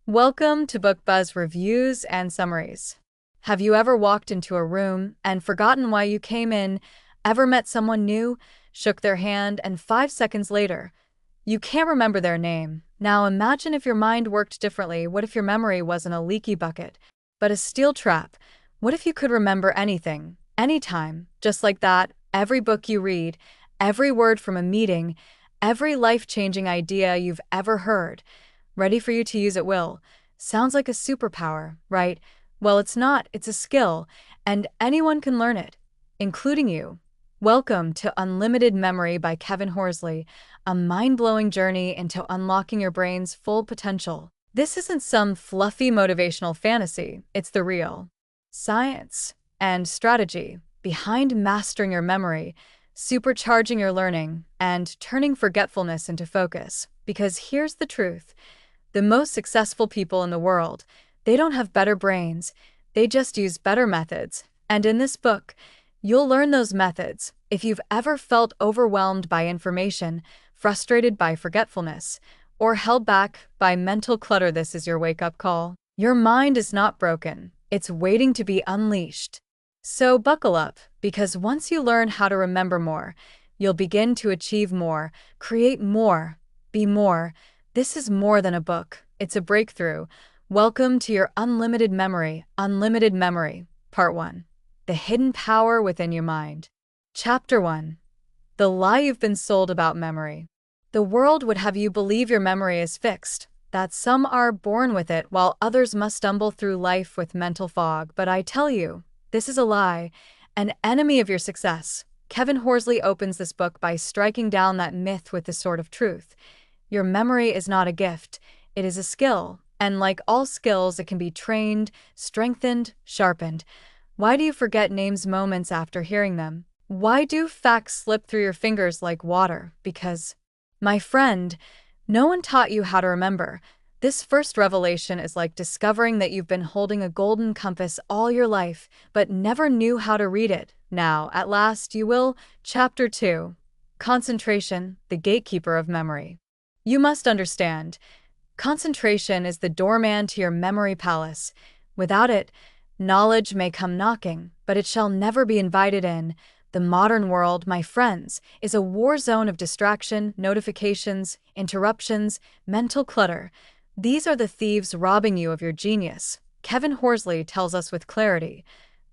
Welcome to Book Buzz Reviews and Summaries. Have you ever walked into a room and forgotten why you came in, ever met someone new, shook their hand, and 5 seconds later, you can't remember their name? Now imagine if your mind worked differently. What if your memory wasn't a leaky bucket, but a steel trap? What if you could remember anything, anytime, just like that? Every book you read, every word from a meeting, every life-changing idea you've ever heard, ready for you to use at will. Sounds like a superpower, right? Well, it's not. It's a skill, and anyone can learn it, including you. Welcome to Unlimited Memory by Kevin Horsley, a mind-blowing journey into unlocking your brain's full potential. This isn't some fluffy motivational fantasy. It's the real science and strategy behind mastering your memory, supercharging your learning, and turning forgetfulness into focus. Because here's the truth. The most successful people in the world, they don't have better brains, they just use better methods. And in this book, you'll learn those methods. If you've ever felt overwhelmed by information, frustrated by forgetfulness, or held back by mental clutter, this is your wake-up call. Your mind is not broken, it's waiting to be unleashed. So buckle up, because once you learn how to remember more, you'll begin to achieve more, create more, be more. This is more than a book, it's a breakthrough. Welcome to your Unlimited Memory, Part 1. The Hidden Power Within Your Mind. Chapter 1. The Lie You've Been Sold About Memory. The world would have you believe your memory is fixed, that some are born with it while others must stumble through life with mental fog. But I tell you, this is a lie, an enemy of your success. Kevin Horsley opens this book by striking down that myth with this sort of truth. Your memory is not a gift, it is a skill, and like all skills, it can be trained, strengthened, sharpened. Why do you forget names moments after hearing them? Why do facts slip through your fingers like water? Because, my friend, no one taught you how to remember. This first revelation is like discovering that you've been holding a golden compass all your life, but never knew how to read it. Now, at last, you will. Chapter 2. Concentration, the Gatekeeper of Memory. You must understand, concentration is the doorman to your memory palace. Without it, knowledge may come knocking, but it shall never be invited in. The modern world, my friends, is a war zone of distraction, notifications, interruptions, mental clutter. These are the thieves robbing you of your genius. Kevin Horsley tells us with clarity,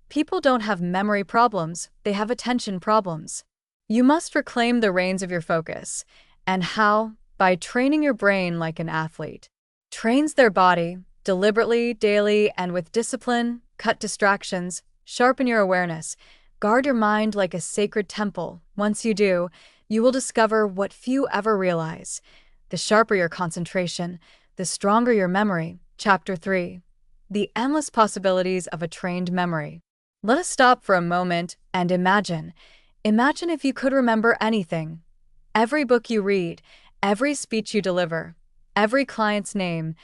people don't have memory problems, they have attention problems. You must reclaim the reins of your focus. And how? By training your brain like an athlete trains their body, deliberately, daily, and with discipline. Cut distractions, sharpen your awareness, guard your mind like a sacred temple. Once you do, you will discover what few ever realize. The sharper your concentration, the stronger your memory. Chapter 3. The Endless Possibilities of a Trained Memory. Let us stop for a moment and imagine. Imagine if you could remember anything. Every book you read, every speech you deliver, every client's name,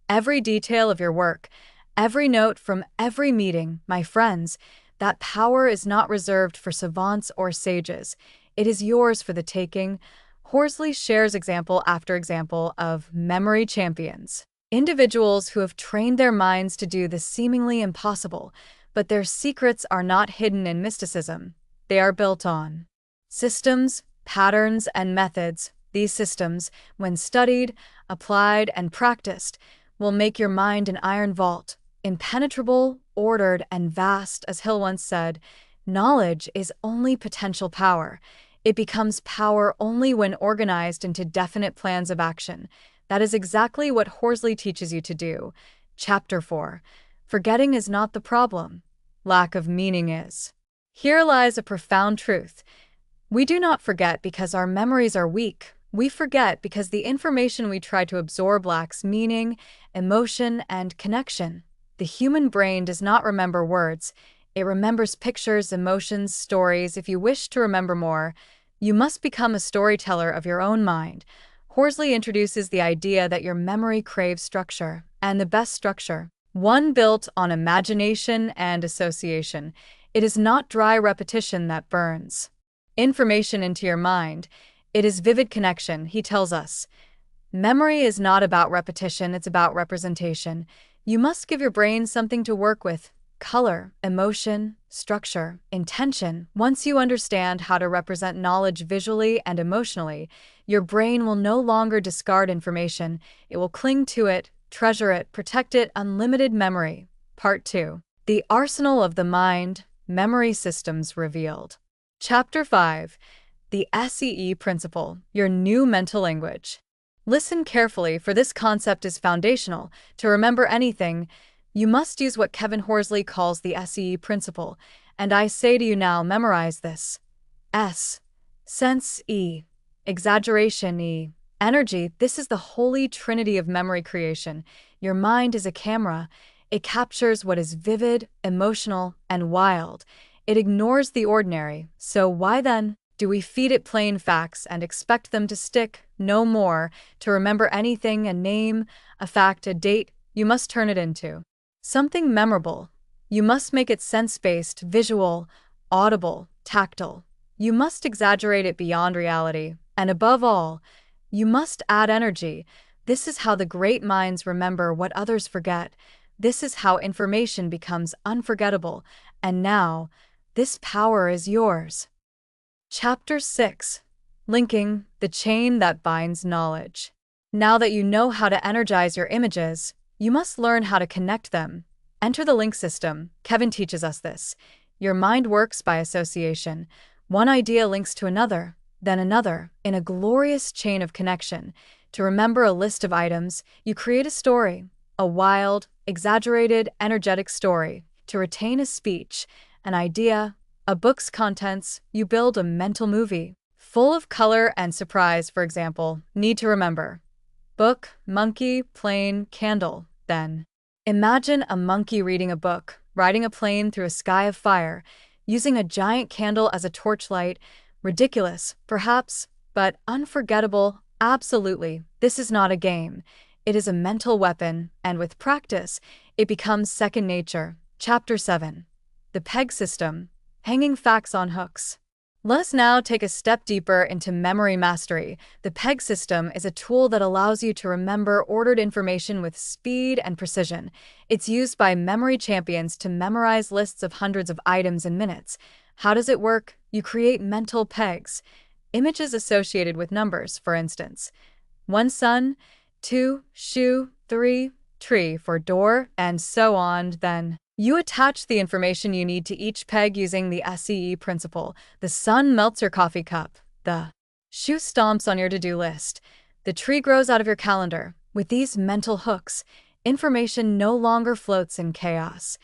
every detail of your work, every note from every meeting. My friends, that power is not reserved for savants or sages. It is yours for the taking. Horsley shares example after example of memory champions, individuals who have trained their minds to do the seemingly impossible, but their secrets are not hidden in mysticism. They are built on systems, patterns, and methods. These systems, when studied, applied, and practiced, will make your mind an iron vault, impenetrable, ordered, and vast. As Hill once said, knowledge is only potential power. It becomes power only when organized into definite plans of action. That is exactly what Horsley teaches you to do. Chapter 4. Forgetting is not the problem. Lack of meaning is. Here lies a profound truth. We do not forget because our memories are weak. We forget because the information we try to absorb lacks meaning, emotion, and connection. The human brain does not remember words. It remembers pictures, emotions, stories. If you wish to remember more, you must become a storyteller of your own mind. Horsley introduces the idea that your memory craves structure, and the best structure, one built on imagination and association. It is not dry repetition that burns information into your mind. It is vivid connection, he tells us. Memory is not about repetition, it's about representation. You must give your brain something to work with: color, emotion, structure, intention. Once you understand how to represent knowledge visually and emotionally, your brain will no longer discard information. It will cling to it, treasure it, protect it. Unlimited memory. Part 2. The Arsenal of the Mind, Memory Systems Revealed. Chapter 5. The SEE Principle, Your New Mental Language. Listen carefully, for this concept is foundational. To remember anything, you must use what Kevin Horsley calls the SEE principle, and I say to you now, memorize this. S. Sense E. Exaggeration E. Energy. This is the holy trinity of memory creation. Your mind is a camera. It captures what is vivid, emotional, and wild. It ignores the ordinary. So why then do we feed it plain facts and expect them to stick? No more. To remember anything, a name, a fact, a date, you must turn it into something memorable. You must make it sense-based, visual, audible, tactile. You must exaggerate it beyond reality. And above all, you must add energy. This is how the great minds remember what others forget. This is how information becomes unforgettable. And now, this power is yours. Chapter 6. Linking, the chain that binds knowledge. Now that you know how to energize your images, you must learn how to connect them. Enter the link system. Kevin teaches us this. Your mind works by association. One idea links to another, then another, in a glorious chain of connection. To remember a list of items, you create a story, a wild, exaggerated, energetic story. To retain a speech, an idea, a book's contents, you build a mental movie, full of color and surprise. For example, need to remember: book, monkey, plane, candle. Then imagine a monkey reading a book, riding a plane through a sky of fire, using a giant candle as a torchlight. Ridiculous, perhaps, but unforgettable. Absolutely. This is not a game. It is a mental weapon, and with practice, it becomes second nature. Chapter 7. The Peg System, Hanging Facts on Hooks. Let us now take a step deeper into memory mastery. The Peg system is a tool that allows you to remember ordered information with speed and precision. It's used by memory champions to memorize lists of hundreds of items in minutes. How does it work? You create mental pegs, images associated with numbers, for instance. 1 sun, 2 shoe, 3 tree for door, and so on. Then you attach the information you need to each peg using the SEE principle. The sun melts your coffee cup. The shoe stomps on your to-do list. The tree grows out of your calendar. With these mental hooks, information no longer floats in chaos.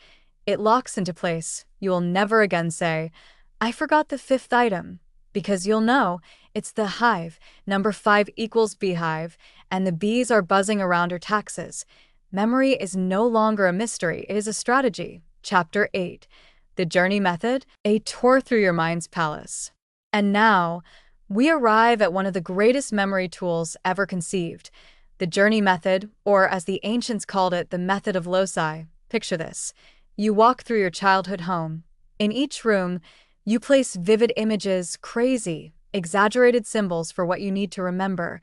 It locks into place. You will never again say, "I forgot the 5th item," because you'll know it's the hive. Number 5 equals beehive, and the bees are buzzing around your taxes. Memory is no longer a mystery, it is a strategy. Chapter 8. The Journey Method, a tour through your mind's palace. And now, we arrive at one of the greatest memory tools ever conceived, the Journey Method, or as the ancients called it, the method of loci. Picture this. You walk through your childhood home. In each room, you place vivid images, crazy, exaggerated symbols for what you need to remember.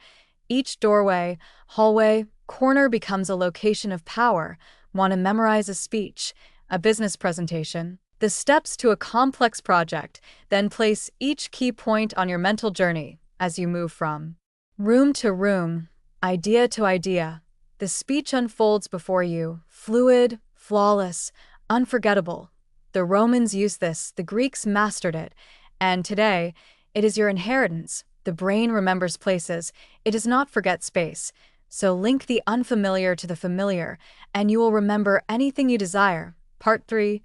Each doorway, hallway, corner becomes a location of power. Want to memorize a speech, a business presentation, the steps to a complex project, then place each key point on your mental journey as you move from room to room, idea to idea. The speech unfolds before you, fluid, flawless, unforgettable. The Romans used this, the Greeks mastered it, and today, it is your inheritance. The brain remembers places, it does not forget space. So link the unfamiliar to the familiar, and you will remember anything you desire. Part 3.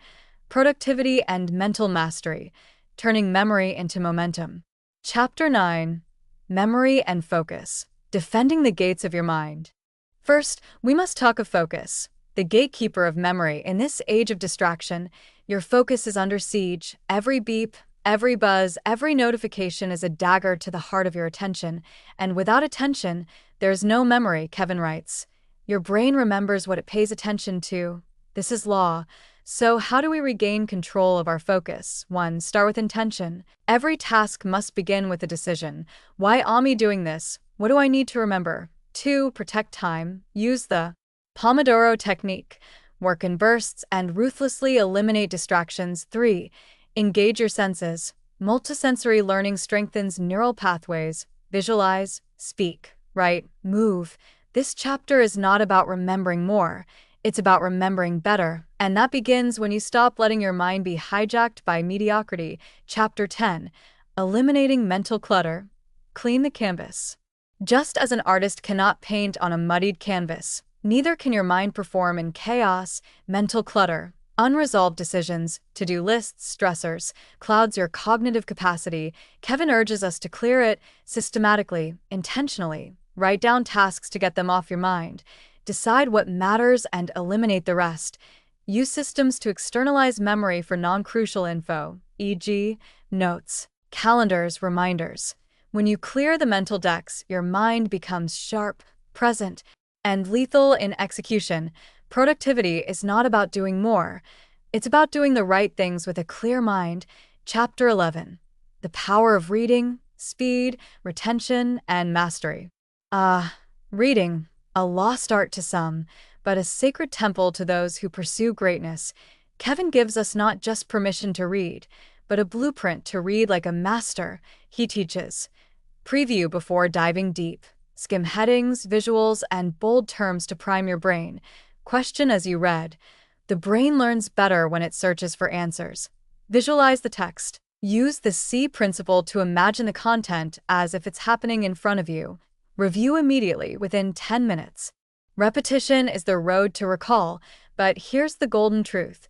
Productivity and Mental Mastery, Turning Memory into Momentum. Chapter 9. Memory and Focus, Defending the Gates of Your Mind. First, we must talk of focus, the gatekeeper of memory. In this age of distraction, your focus is under siege. Every beep, every buzz, every notification is a dagger to the heart of your attention, and without attention, there's no memory. Kevin writes. Your brain remembers what it pays attention to. This is law. So how do we regain control of our focus? 1. Start with intention. Every task must begin with a decision. Why am I doing this? What do I need to remember? 2. Protect time. Use the Pomodoro technique. Work in bursts and ruthlessly eliminate distractions. 3. Engage your senses. Multisensory learning strengthens neural pathways. Visualize, speak, write, move. This chapter is not about remembering more. It's about remembering better, and that begins when you stop letting your mind be hijacked by mediocrity. Chapter 10. Eliminating mental clutter. Clean the canvas. Just as an artist cannot paint on a muddied canvas, neither can your mind perform in chaos. Mental clutter, unresolved decisions, to-do lists, stressors, clouds your cognitive capacity. Kevin urges us to clear it systematically, intentionally. Write down tasks to get them off your mind. Decide what matters and eliminate the rest. Use systems to externalize memory for non-crucial info, e.g., notes, calendars, reminders. When you clear the mental decks, your mind becomes sharp, present, and lethal in execution. Productivity is not about doing more. It's about doing the right things with a clear mind. Chapter 11. The power of reading, speed, retention, and mastery. Reading, a lost art to some, but a sacred temple to those who pursue greatness. Kevin gives us not just permission to read, but a blueprint to read like a master. He teaches. Preview before diving deep. Skim headings, visuals, and bold terms to prime your brain. Question as you read. The brain learns better when it searches for answers. Visualize the text. Use the C principle to imagine the content as if it's happening in front of you. Review immediately within 10 minutes. Repetition is the road to recall, but here's the golden truth.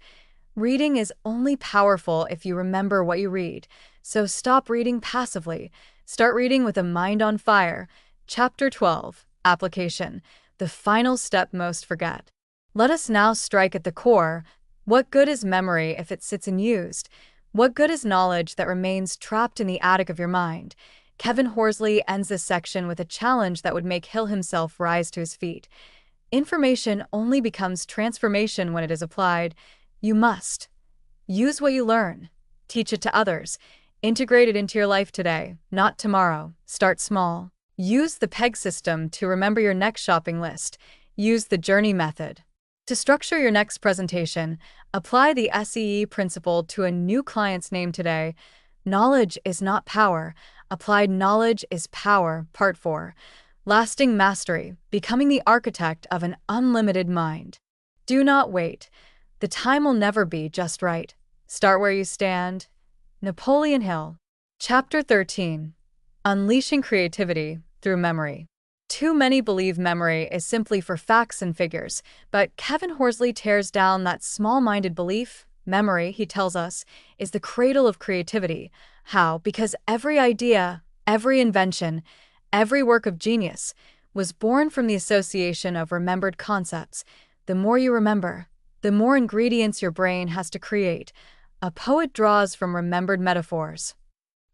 Reading is only powerful if you remember what you read, so stop reading passively. Start reading with a mind on fire. Chapter 12. Application. The final step most forget. Let us now strike at the core. What good is memory if it sits unused? What good is knowledge that remains trapped in the attic of your mind? Kevin Horsley ends this section with a challenge that would make Hill himself rise to his feet. Information only becomes transformation when it is applied. You must use what you learn. Teach it to others. Integrate it into your life today, not tomorrow. Start small. Use the PEG system to remember your next shopping list. Use the journey method to structure your next presentation. Apply the SEE principle to a new client's name today. Knowledge is not power. Applied knowledge is power. Part 4. Lasting mastery. Becoming the architect of an unlimited mind. Do not wait. The time will never be just right. Start where you stand. Napoleon Hill. Chapter 13. Unleashing creativity through memory. Too many believe memory is simply for facts and figures, but Kevin Horsley tears down that small-minded belief. Memory, he tells us, is the cradle of creativity. How? Because every idea, every invention, every work of genius was born from the association of remembered concepts. The more you remember, the more ingredients your brain has to create. A poet draws from remembered metaphors.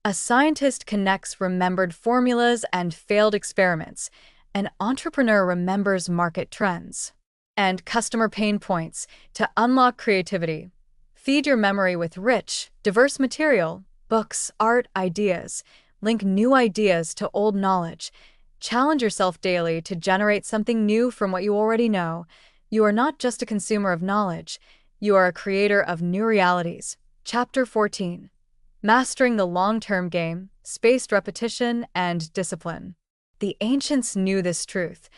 A scientist connects remembered formulas and failed experiments. An entrepreneur remembers market trends and customer pain points to unlock creativity. Feed your memory with rich, diverse material, books, art, ideas. Link new ideas to old knowledge. Challenge yourself daily to generate something new from what you already know. You are not just a consumer of knowledge, you are a creator of new realities. Chapter 14. Mastering the long-term game, spaced repetition, and discipline. The ancients knew this truth.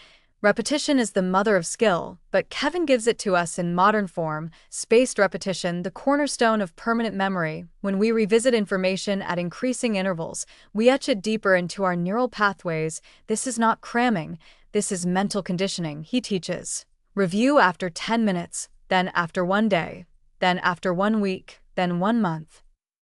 Repetition is the mother of skill, but Kevin gives it to us in modern form. Spaced repetition, the cornerstone of permanent memory. When we revisit information at increasing intervals, we etch it deeper into our neural pathways. This is not cramming, this is mental conditioning, he teaches. Review after 10 minutes, then after 1 day, then after 1 week, then 1 month.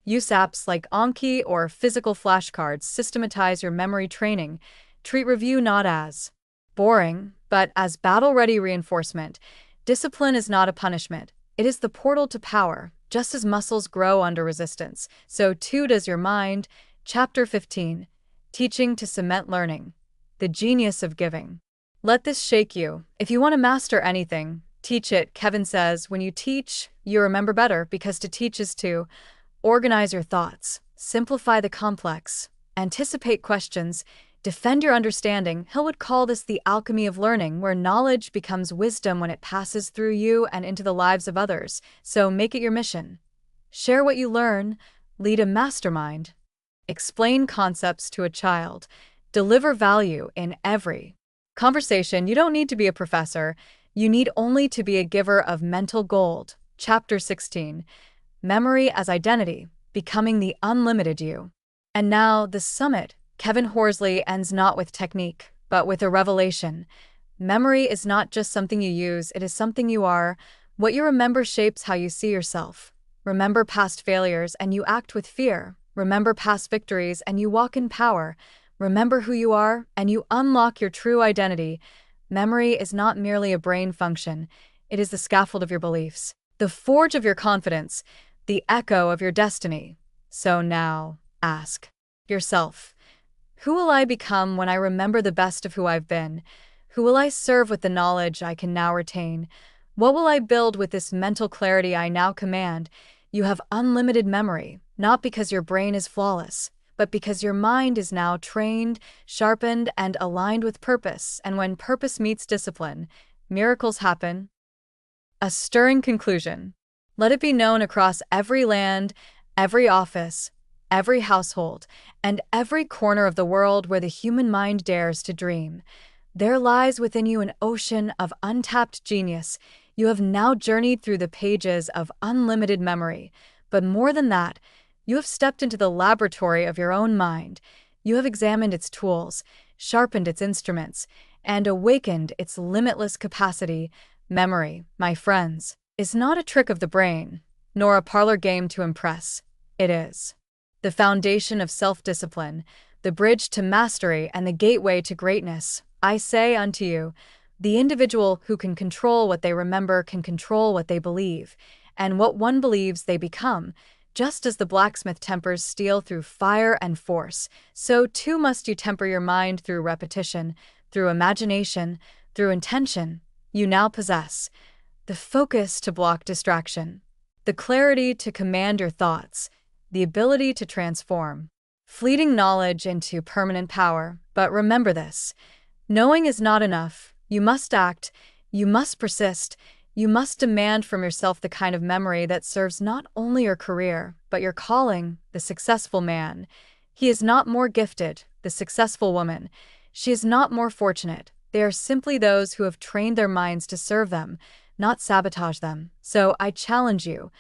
Use apps like Anki or physical flashcards. Systematize your memory training. Treat review not as boring, but as battle-ready reinforcement. Discipline is not a punishment. It is the portal to power. Just as muscles grow under resistance, so too does your mind. Chapter 15. Teaching to cement learning. The genius of giving. Let this shake you. If you want to master anything, teach it. Kevin says, when you teach, you remember better, because to teach is to organize your thoughts, simplify the complex, anticipate questions, Defend your understanding. Hill would call this the alchemy of learning, where knowledge becomes wisdom when it passes through you and into the lives of others. So make it your mission. Share what you learn, lead a mastermind, explain concepts to a child, deliver value in every conversation. You don't need to be a professor. You need only to be a giver of mental gold. Chapter 16. Memory as Identity, Becoming the Unlimited You. And now, the summit. Kevin Horsley ends not with technique, but with a revelation. Memory is not just something you use, it is something you are. What you remember shapes how you see yourself. Remember past failures and you act with fear. Remember past victories and you walk in power. Remember who you are and you unlock your true identity. Memory is not merely a brain function, it is the scaffold of your beliefs, the forge of your confidence, the echo of your destiny. So now, ask yourself, who will I become when I remember the best of who I've been? Who will I serve with the knowledge I can now retain? What will I build with this mental clarity I now command? You have unlimited memory, not because your brain is flawless, but because your mind is now trained, sharpened, and aligned with purpose. And when purpose meets discipline, miracles happen. A stirring conclusion. Let it be known across every land, every office, every household, and every corner of the world where the human mind dares to dream. There lies within you an ocean of untapped genius. You have now journeyed through the pages of unlimited memory. But more than that, you have stepped into the laboratory of your own mind. You have examined its tools, sharpened its instruments, and awakened its limitless capacity. Memory, my friends, is not a trick of the brain, nor a parlor game to impress. It is the foundation of self-discipline, the bridge to mastery, and the gateway to greatness. I say unto you, the individual who can control what they remember can control what they believe, and what one believes they become. Just as the blacksmith tempers steel through fire and force, so too must you temper your mind through repetition, through imagination, through intention. You now possess the focus to block distraction, the clarity to command your thoughts, the ability to transform fleeting knowledge into permanent power. But remember this, knowing is not enough. You must act, you must persist, you must demand from yourself the kind of memory that serves not only your career, but your calling. The successful man, he is not more gifted. The successful woman, she is not more fortunate. They are simply those who have trained their minds to serve them, not sabotage them. So I challenge you.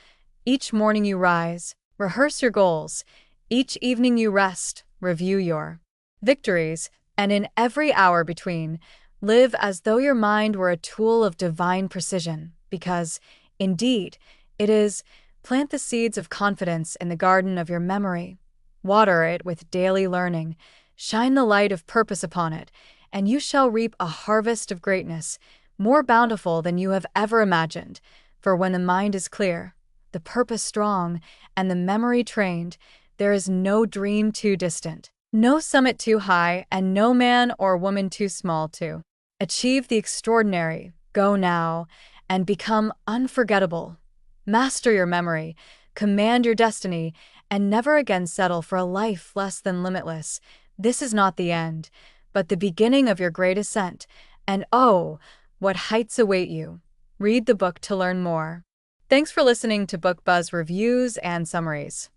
Each morning you rise, rehearse your goals. Each evening you rest, review your victories. And in every hour between, live as though your mind were a tool of divine precision, because, indeed, it is. Plant the seeds of confidence in the garden of your memory. Water it with daily learning. Shine the light of purpose upon it, and you shall reap a harvest of greatness, more bountiful than you have ever imagined. For when the mind is clear, the purpose strong, and the memory trained, there is no dream too distant, no summit too high, and no man or woman too small to achieve the extraordinary. Go now and become unforgettable. Master your memory, command your destiny, and never again settle for a life less than limitless. This is not the end, but the beginning of your great ascent. And oh, what heights await you. Read the book to learn more. Thanks for listening to Book Buzz reviews and summaries.